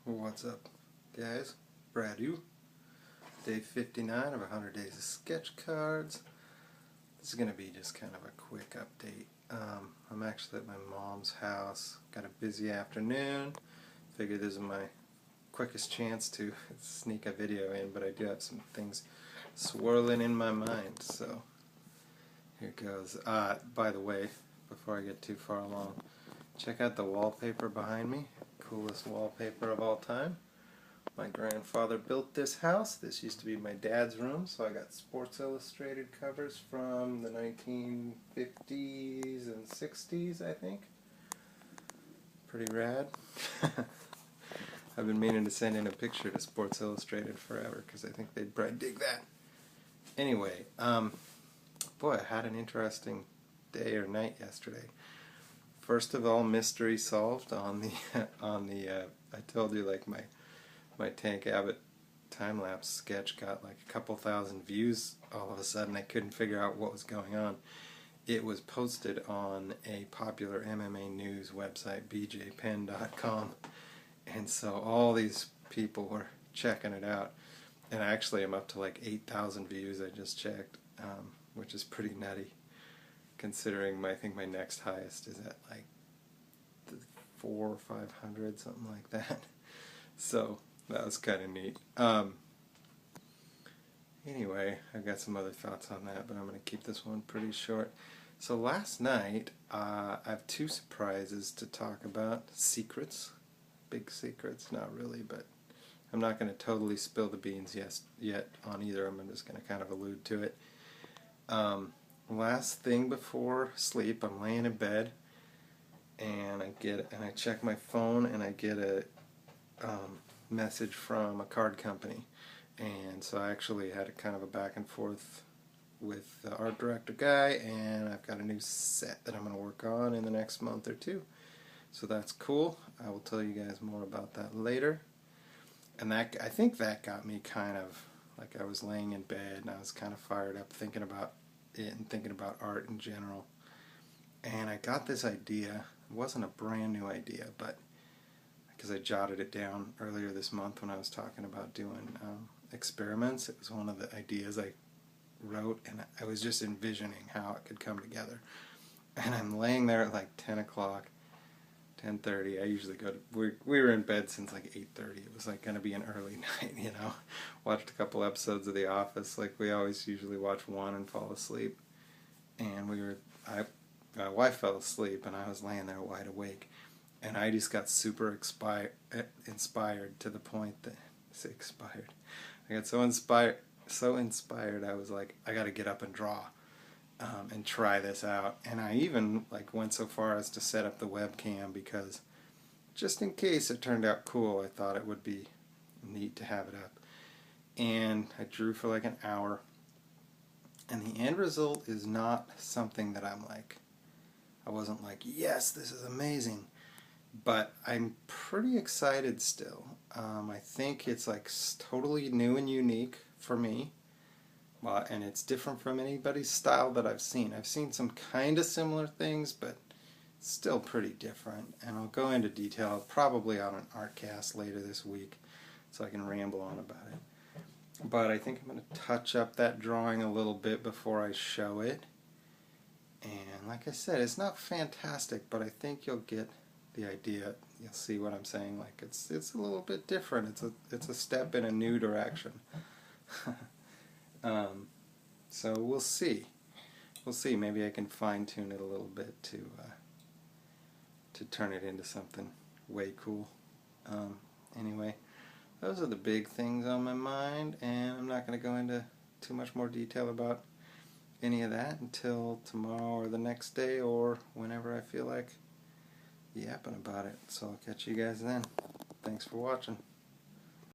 What's up, guys? Brad U. Day 59 of 100 Days of Sketch Cards. This is going to be just kind of a quick update. I'm actually at my mom's house. Got a busy afternoon. Figured this is my quickest chance to sneak a video in, but I do have some things swirling in my mind, so here goes. By the way, before I get too far along, check out the wallpaper behind me. Coolest wallpaper of all time. My grandfather built this house. This used to be my dad's room, so I got Sports Illustrated covers from the 1950s and 60s, I think. Pretty rad. I've been meaning to send in a picture to Sports Illustrated forever because I think they'd probably dig that. Anyway, boy, I had an interesting day or night yesterday. First of all, mystery solved on the I told you, like, my Tank Abbott time-lapse sketch got like a couple thousand views all of a sudden. I couldn't figure out what was going on. It was posted on a popular MMA news website, bjpenn.com, and so all these people were checking it out, and actually I'm up to like 8,000 views. I just checked, which is pretty nutty, considering I think my next highest is at like 400 or 500, something like that. So that was kind of neat. Anyway, I've got some other thoughts on that, but I'm going to keep this one pretty short. So last night, I have two surprises to talk about. Secrets. Big secrets. Not really, but I'm not going to totally spill the beans yet on either. I'm just going to kind of allude to it. Last thing before sleep, I'm laying in bed, and I check my phone, and I get a message from a card company. And so I actually had a kind of a back and forth with the art director guy, and I've got a new set that I'm going to work on in the next month or two. So that's cool. I will tell you guys more about that later. And I think that got me kind of, like, I was laying in bed and I was kind of fired up thinking about it and thinking about art in general. And I got this idea. It wasn't a brand new idea, but because I jotted it down earlier this month when I was talking about doing experiments. It was one of the ideas I wrote, and I was just envisioning how it could come together. And I'm laying there at like 10 o'clock, 10:30. I usually go to, we were in bed since like 8:30. It was like going to be an early night, you know. Watched a couple episodes of The Office, like we always usually watch one and fall asleep. And my wife fell asleep, and I was laying there wide awake. And I just got super inspired to the point that, I got so inspired, I was like, I got to get up and draw and try this out. And I even like went so far as to set up the webcam because just in case it turned out cool, I thought it would be neat to have it up. And I drew for like an hour. And the end result is not something that I wasn't like, yes, this is amazing. But I'm pretty excited still. I think it's like totally new and unique for me, and it's different from anybody's style that I've seen. I've seen some kind of similar things, but still pretty different. And I'll go into detail probably on an Artcast later this week, so I can ramble on about it. But I think I'm going to touch up that drawing a little bit before I show it. And like I said, it's not fantastic, but I think you'll get the idea. You'll see what I'm saying. Like it's a little bit different. It's a step in a new direction. So we'll see. Maybe I can fine tune it a little bit to turn it into something way cool. Anyway, those are the big things on my mind, and I'm not going to go into too much more detail about any of that until tomorrow or the next day or whenever I feel like yapping about it. So I'll catch you guys then. Thanks for watching.